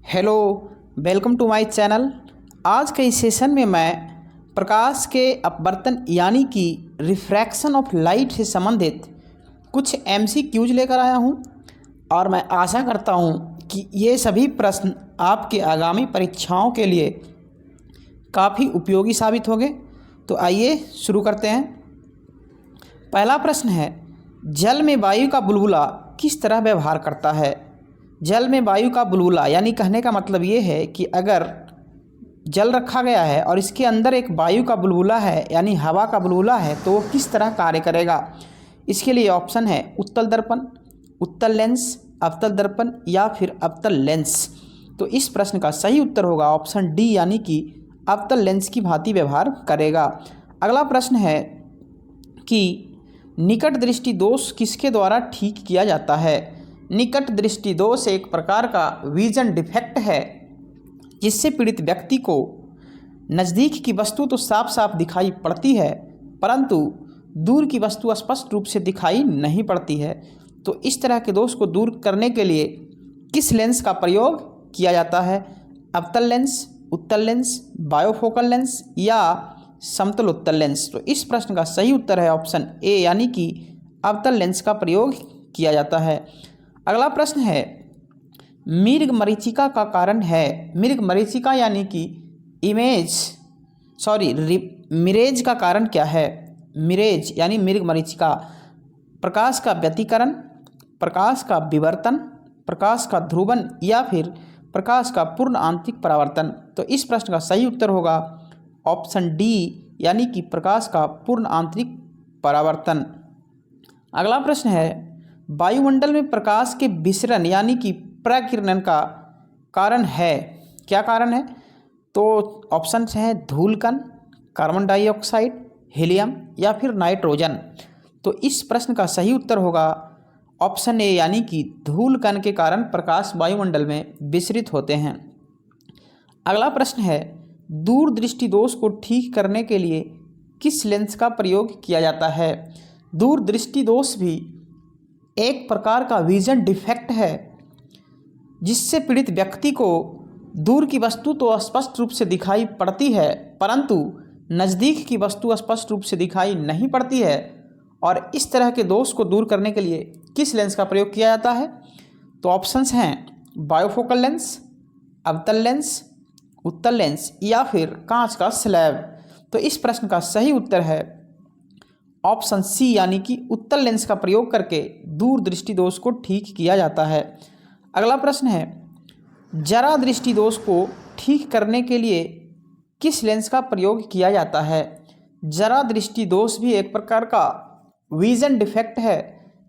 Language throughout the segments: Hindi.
Hello, welcome to my channel. आज के इस सेशन में मैं प्रकाश के अपवर्तन यानी कि रिफ्रैक्शन ऑफ लाइट से संबंधित कुछ एमसीक्यूज लेकर आया हूं और मैं आशा करता हूं कि ये सभी प्रश्न आपके आगामी परीक्षाओं के लिए काफ़ी उपयोगी साबित होंगे। तो आइए शुरू करते हैं। पहला प्रश्न है, जल में वायु का बुलबुला किस तरह व्यवहार करता है। जल में वायु का बुलबुला यानी कहने का मतलब ये है कि अगर जल रखा गया है और इसके अंदर एक वायु का बुलबुला है यानी हवा का बुलबुला है तो वो किस तरह कार्य करेगा। इसके लिए ऑप्शन है उत्तल दर्पण, उत्तल लेंस, अवतल दर्पण या फिर अवतल लेंस। तो इस प्रश्न का सही उत्तर होगा ऑप्शन डी यानी कि अवतल लेंस की भांति व्यवहार करेगा। अगला प्रश्न है कि निकट दृष्टि दोष किसके द्वारा ठीक किया जाता है। निकट दृष्टि दोष एक प्रकार का विजन डिफेक्ट है जिससे पीड़ित व्यक्ति को नज़दीक की वस्तु तो साफ साफ दिखाई पड़ती है परंतु दूर की वस्तु स्पष्ट रूप से दिखाई नहीं पड़ती है। तो इस तरह के दोष को दूर करने के लिए किस लेंस का प्रयोग किया जाता है। अवतल लेंस, उत्तल लेंस, बायोफोकल लेंस या समतल उत्तल लेंस। तो इस प्रश्न का सही उत्तर है ऑप्शन ए यानी कि अवतल लेंस का प्रयोग किया जाता है। अगला प्रश्न है, मृग मरीचिका का कारण है। मृग मरीचिका यानी कि मिरेज का कारण क्या है। मिरेज यानी मृग मरीचिका प्रकाश का व्यतिकरण, प्रकाश का विवर्तन, प्रकाश का ध्रुवन या फिर प्रकाश का पूर्ण आंतरिक परावर्तन। तो इस प्रश्न का सही उत्तर होगा ऑप्शन डी यानी कि प्रकाश का पूर्ण आंतरिक परावर्तन। अगला प्रश्न है, वायुमंडल में प्रकाश के विसरण यानी कि प्रकिरणन का कारण है। क्या कारण है? तो ऑप्शन हैं धूलकण, कार्बन डाइऑक्साइड, हीलियम या फिर नाइट्रोजन। तो इस प्रश्न का सही उत्तर होगा ऑप्शन ए यानी कि धूलकण के कारण प्रकाश वायुमंडल में विसरित होते हैं। अगला प्रश्न है, दूरदृष्टि दोष को ठीक करने के लिए किस लेंस का प्रयोग किया जाता है। दूरदृष्टि दोष भी एक प्रकार का विजन डिफेक्ट है जिससे पीड़ित व्यक्ति को दूर की वस्तु तो स्पष्ट रूप से दिखाई पड़ती है परंतु नज़दीक की वस्तु स्पष्ट रूप से दिखाई नहीं पड़ती है। और इस तरह के दोष को दूर करने के लिए किस लेंस का प्रयोग किया जाता है। तो ऑप्शंस हैं बायोफोकल लेंस, अवतल लेंस, उत्तल लेंस या फिर कांच का स्लैब। तो इस प्रश्न का सही उत्तर है ऑप्शन सी यानी कि उत्तल लेंस का प्रयोग करके दूर दृष्टि दोष को ठीक किया जाता है। अगला प्रश्न है, जरा दृष्टि दोष को ठीक करने के लिए किस लेंस का प्रयोग किया जाता है। जरा दृष्टि दोष भी एक प्रकार का विजन डिफेक्ट है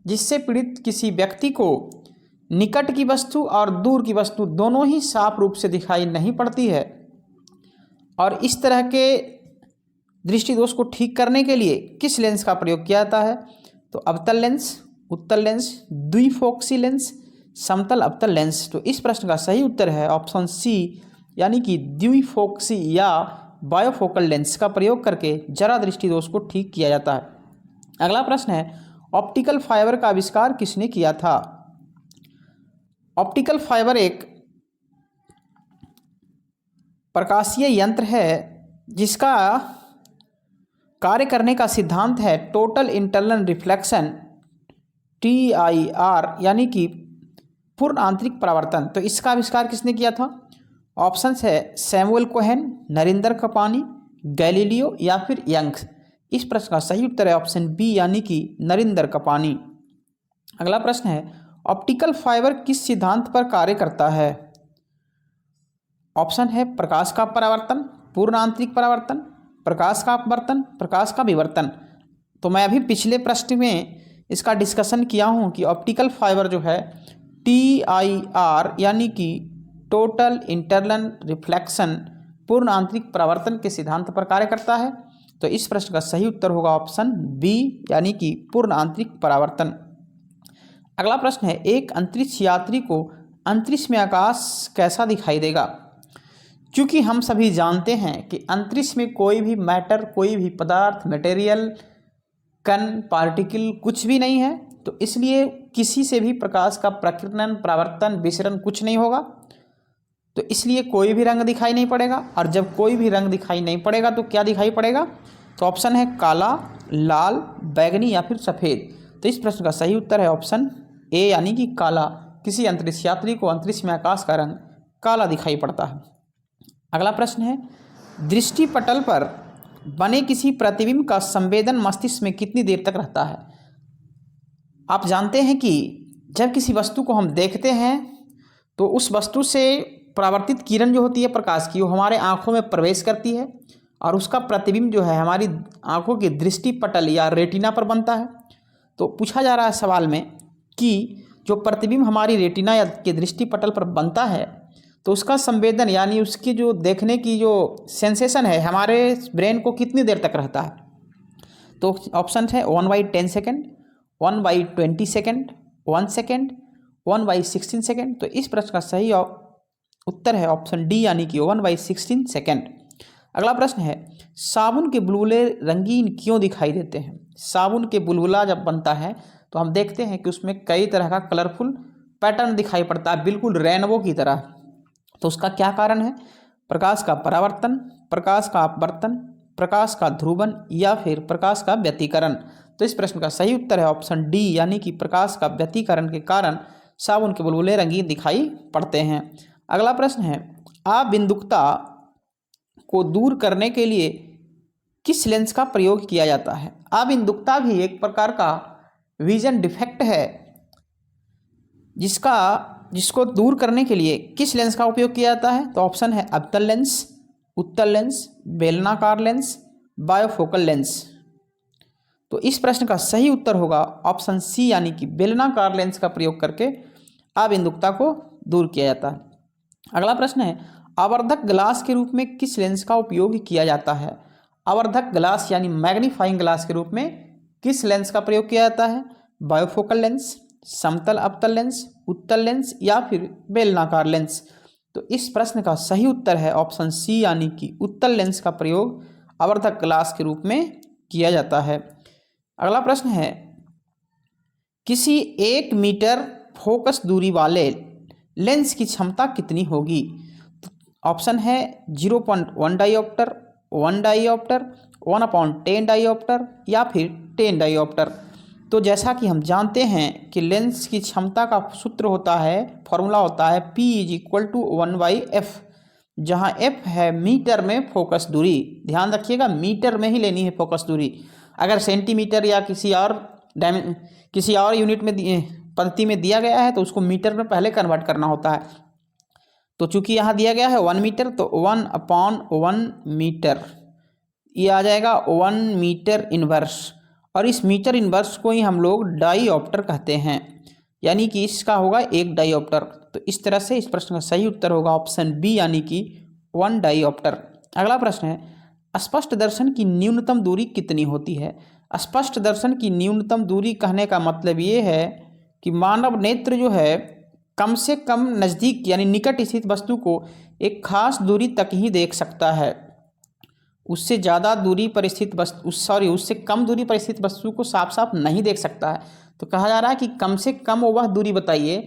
जिससे पीड़ित किसी व्यक्ति को निकट की वस्तु और दूर की वस्तु दोनों ही साफ रूप से दिखाई नहीं पड़ती है। और इस तरह के दृष्टि दोष को ठीक करने के लिए किस लेंस का प्रयोग किया जाता है। तो अवतल लेंस, उत्तल लेंस, द्विफोक्सी लेंस, समतल अवतल लेंस। तो इस प्रश्न का सही उत्तर है ऑप्शन सी यानी कि द्विफोक्सी या बायोफोकल लेंस का प्रयोग करके जरा दृष्टि दोष को ठीक किया जाता है। अगला प्रश्न है, ऑप्टिकल फाइबर का आविष्कार किसने किया था। ऑप्टिकल फाइबर एक प्रकाशीय यंत्र है जिसका कार्य करने का सिद्धांत है टोटल इंटरनल रिफ्लेक्शन TIR यानी कि पूर्ण आंतरिक परावर्तन। तो इसका आविष्कार किसने किया था। ऑप्शंस है Samuel Cohen, Narendra Kapany, Galileo या फिर यंग्स। इस प्रश्न का सही उत्तर है ऑप्शन बी यानी कि नरेंद्र कपानी। अगला प्रश्न है, ऑप्टिकल फाइबर किस सिद्धांत पर कार्य करता है। ऑप्शन है प्रकाश का परावर्तन, पूर्ण आंतरिक परावर्तन, प्रकाश का अपवर्तन, प्रकाश का विवर्तन। तो मैं अभी पिछले प्रश्न में इसका डिस्कशन किया हूँ कि ऑप्टिकल फाइबर जो है TIR यानी कि टोटल इंटरनल रिफ्लेक्शन पूर्ण आंतरिक परावर्तन के सिद्धांत पर कार्य करता है। तो इस प्रश्न का सही उत्तर होगा ऑप्शन बी यानी कि पूर्ण आंतरिक परावर्तन। अगला प्रश्न है, एक अंतरिक्ष यात्री को अंतरिक्ष में आकाश कैसा दिखाई देगा। क्योंकि हम सभी जानते हैं कि अंतरिक्ष में कोई भी मैटर, कोई भी पदार्थ, मटेरियल, कण, पार्टिकल कुछ भी नहीं है तो इसलिए किसी से भी प्रकाश का प्रकीर्णन, परावर्तन, विसरण कुछ नहीं होगा। तो इसलिए कोई भी रंग दिखाई नहीं पड़ेगा, और जब कोई भी रंग दिखाई नहीं पड़ेगा तो क्या दिखाई पड़ेगा? तो ऑप्शन है काला, लाल, बैगनी या फिर सफ़ेद। तो इस प्रश्न का सही उत्तर है ऑप्शन ए यानी कि काला। किसी अंतरिक्ष यात्री को अंतरिक्ष में आकाश का रंग काला दिखाई पड़ता है। अगला प्रश्न है, दृष्टिपटल पर बने किसी प्रतिबिंब का संवेदन मस्तिष्क में कितनी देर तक रहता है? आप जानते हैं कि जब किसी वस्तु को हम देखते हैं तो उस वस्तु से परावर्तित किरण जो होती है प्रकाश की, वो हमारे आँखों में प्रवेश करती है और उसका प्रतिबिंब जो है हमारी आँखों के दृष्टिपटल या रेटिना पर बनता है। तो पूछा जा रहा है सवाल में कि जो प्रतिबिंब हमारी रेटिना या के दृष्टिपटल पर बनता है तो उसका संवेदन यानी उसकी जो देखने की जो सेंसेशन है हमारे ब्रेन को कितनी देर तक रहता है? तो ऑप्शन है 1/10 सेकेंड, 1/20 सेकेंड, 1 सेकेंड, 1/16 सेकेंड। तो इस प्रश्न का सही उत्तर है ऑप्शन डी यानी कि 1/16 सेकेंड। अगला प्रश्न है, साबुन के बुलबुले रंगीन क्यों दिखाई देते हैं? साबुन के बुलबुला जब बनता है तो हम देखते हैं कि उसमें कई तरह का कलरफुल पैटर्न दिखाई पड़ता है, बिल्कुल रेनबो की तरह। तो उसका क्या कारण है? प्रकाश का परावर्तन, प्रकाश का अपवर्तन, प्रकाश का ध्रुवन या फिर प्रकाश का व्यतिकरण। तो इस प्रश्न का सही उत्तर है ऑप्शन डी यानी कि प्रकाश का व्यतिकरण के कारण साबुन के बुलबुले रंगीन दिखाई पड़ते हैं। अगला प्रश्न है, अबिंदुकता को दूर करने के लिए किस लेंस का प्रयोग किया जाता है? अबिंदुकता भी एक प्रकार का विजन डिफेक्ट है जिसको दूर करने के लिए किस लेंस का उपयोग किया जाता है? तो ऑप्शन है अवतल लेंस, उत्तल लेंस, बेलनाकार लेंस, बायोफोकल लेंस। तो इस प्रश्न का सही उत्तर होगा ऑप्शन सी यानी कि बेलनाकार लेंस का प्रयोग करके अबिंदुकता को दूर किया जाता है। अगला प्रश्न है, आवर्धक ग्लास के रूप में किस लेंस का उपयोग किया जाता है? आवर्धक ग्लास यानी मैग्नीफाइंग ग्लास के रूप में किस लेंस का प्रयोग किया जाता है? बायोफोकल लेंस, समतल अवतल लेंस, उत्तल लेंस या फिर बेलनाकार लेंस। तो इस प्रश्न का सही उत्तर है ऑप्शन सी यानी कि उत्तल लेंस का प्रयोग आवर्धक ग्लास के रूप में किया जाता है। अगला प्रश्न है, किसी 1 मीटर फोकस दूरी वाले लेंस की क्षमता कितनी होगी? ऑप्शन है 0.1 डायोप्टर, 1 डायोप्टर, 1/10 डायोप्टर या फिर 10 डायोप्टर। तो जैसा कि हम जानते हैं कि लेंस की क्षमता का सूत्र होता है, फॉर्मूला होता है P = 1/f, जहां f है मीटर में फोकस दूरी। ध्यान रखिएगा मीटर में ही लेनी है फोकस दूरी। अगर सेंटीमीटर या किसी और यूनिट में पद्धति में दिया गया है तो उसको मीटर में पहले कन्वर्ट करना होता है। तो चूंकि यहाँ दिया गया है 1 मीटर तो 1/1 मीटर ये आ जाएगा 1 मीटर इनवर्स, और इस मीटर इनवर्स को ही हम लोग डाईऑप्टर कहते हैं, यानी कि इसका होगा 1 डाईऑप्टर। तो इस तरह से इस प्रश्न का सही उत्तर होगा ऑप्शन बी यानी कि 1 डाईऑप्टर। अगला प्रश्न है, स्पष्ट दर्शन की न्यूनतम दूरी कितनी होती है? स्पष्ट दर्शन की न्यूनतम दूरी कहने का मतलब ये है कि मानव नेत्र जो है कम से कम नज़दीक यानी निकट स्थित वस्तु को एक खास दूरी तक ही देख सकता है। उससे ज़्यादा दूरी पर स्थित उससे कम दूरी पर स्थित वस्तु को साफ साफ नहीं देख सकता है। तो कहा जा रहा है कि कम से कम वह दूरी बताइए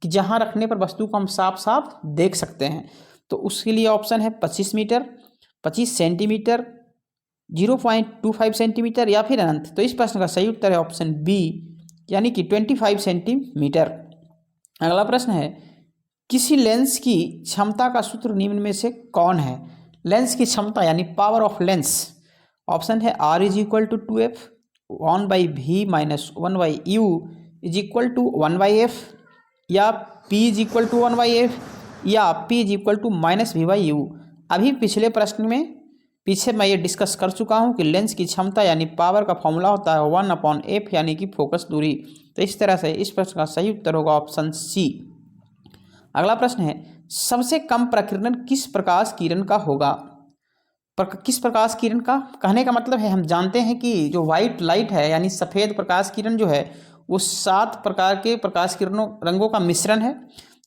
कि जहाँ रखने पर वस्तु को हम साफ साफ देख सकते हैं। तो उसके लिए ऑप्शन है 25 मीटर, 25 सेंटीमीटर, 0.25 सेंटीमीटर या फिर अनंत। तो इस प्रश्न का सही उत्तर है ऑप्शन बी यानी कि 25 सेंटीमीटर। अगला प्रश्न है, किसी लेंस की क्षमता का सूत्र निम्न में से कौन है? लेंस की क्षमता यानी पावर ऑफ लेंस। ऑप्शन है R = 2f, 1/v - 1/u = 1/f या P = 1/f या P = -v/u। अभी पिछले प्रश्न में मैं ये डिस्कस कर चुका हूँ कि लेंस की क्षमता यानी पावर का फॉर्मूला होता है 1/f यानी कि फोकस दूरी। तो इस तरह से इस प्रश्न का सही उत्तर होगा ऑप्शन सी। अगला प्रश्न है, सबसे कम प्रकीर्णन किस प्रकाश किरण का होगा? किस प्रकाश किरण का कहने का मतलब है, हम जानते हैं कि जो वाइट लाइट है यानी सफ़ेद प्रकाश किरण जो है वो 7 प्रकार के प्रकाश किरणों रंगों का मिश्रण है।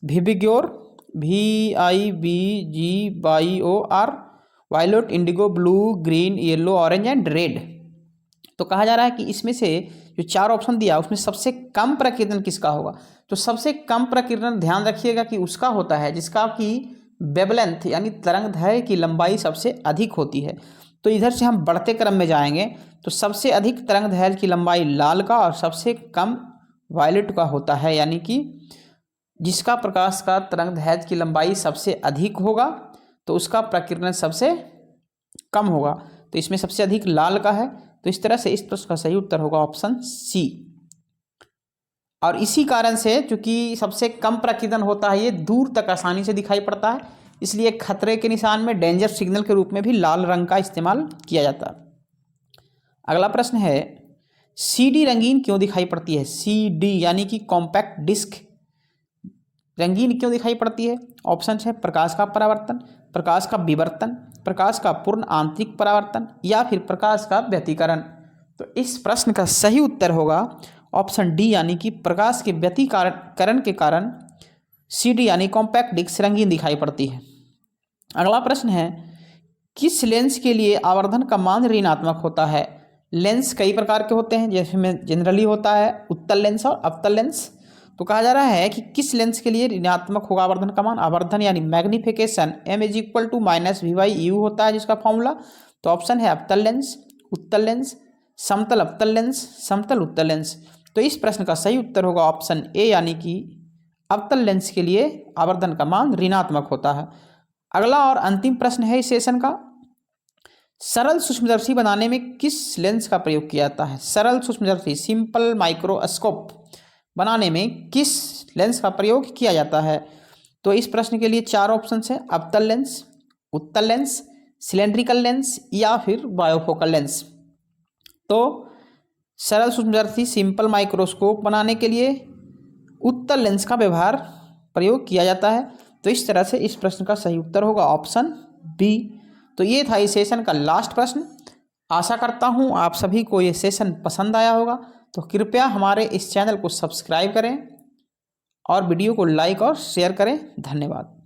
विविग्योर, VIBGYOR, violet, indigo, blue, green, yellow, orange and red. तो कहा जा रहा है कि इसमें से जो 4 ऑप्शन दिया उसमें सबसे कम प्रकीर्णन किसका होगा? तो सबसे कम प्रकीर्णन ध्यान रखिएगा कि उसका होता है जिसका कि वेवलेंथ यानी तरंगदैर्घ्य की लंबाई सबसे अधिक होती है। तो इधर से हम बढ़ते क्रम में जाएंगे तो सबसे अधिक तरंगदैर्घ्य की लंबाई लाल का और सबसे कम वायलेट का होता है, यानी कि जिसका प्रकाश का तरंगदैर्घ्य की लंबाई सबसे अधिक होगा तो उसका प्रकीर्णन सबसे कम होगा। तो इसमें सबसे अधिक लाल का है, तो इस तरह से इस प्रश्न का सही उत्तर होगा ऑप्शन सी। और इसी कारण से चूंकि सबसे कम प्रकीर्णन होता है, ये दूर तक आसानी से दिखाई पड़ता है, इसलिए खतरे के निशान में डेंजर सिग्नल के रूप में भी लाल रंग का इस्तेमाल किया जाता है। अगला प्रश्न है सीडी रंगीन क्यों दिखाई पड़ती है? सीडी यानी कि कॉम्पैक्ट डिस्क रंगीन क्यों दिखाई पड़ती है? ऑप्शन है प्रकाश का परावर्तन, प्रकाश का विवर्तन, प्रकाश का पूर्ण आंतरिक परावर्तन या फिर प्रकाश का व्यतिकरण। तो इस प्रश्न का सही उत्तर होगा ऑप्शन डी यानी कि प्रकाश के व्यतिकरण के कारण सीडी यानी कॉम्पैक्ट डिस्क रंगीन दिखाई पड़ती है। अगला प्रश्न है किस लेंस के लिए आवर्धन का मान ऋणात्मक होता है? लेंस कई प्रकार के होते हैं, जैसे में जनरली होता है उत्तल लेंस और अवतल लेंस। तो कहा जा रहा है कि किस लेंस के लिए ऋणात्मक होगा आवर्धन का मान? आवर्धन यानी मैग्निफिकेशन m = v/u होता है जिसका फॉर्मूला। तो ऑप्शन है अवतल लेंस, उत्तल लेंस, समतल अवतल लेंस, समतल उत्तल लेंस। तो इस प्रश्न का सही उत्तर होगा ऑप्शन ए यानी कि अवतल लेंस के लिए आवर्धन का मान ऋणात्मक होता है। अगला और अंतिम प्रश्न है इस सेशन का, सरल सूक्ष्मदर्शी बनाने में किस लेंस का प्रयोग किया जाता है? सरल सूक्ष्मदर्शी सिंपल माइक्रोस्कोप बनाने में किस लेंस का प्रयोग किया जाता है? तो इस प्रश्न के लिए चार ऑप्शन है, अवतल लेंस, उत्तल लेंस, सिलेंड्रिकल लेंस या फिर बायोफोकल लेंस। तो सरल सूक्ष्मदर्शी सिंपल माइक्रोस्कोप बनाने के लिए उत्तल लेंस का व्यवहार प्रयोग किया जाता है। तो इस तरह से इस प्रश्न का सही उत्तर होगा ऑप्शन बी। तो ये था इस सेशन का लास्ट प्रश्न। आशा करता हूँ आप सभी को ये सेशन पसंद आया होगा। तो कृपया हमारे इस चैनल को सब्सक्राइब करें और वीडियो को लाइक और शेयर करें। धन्यवाद।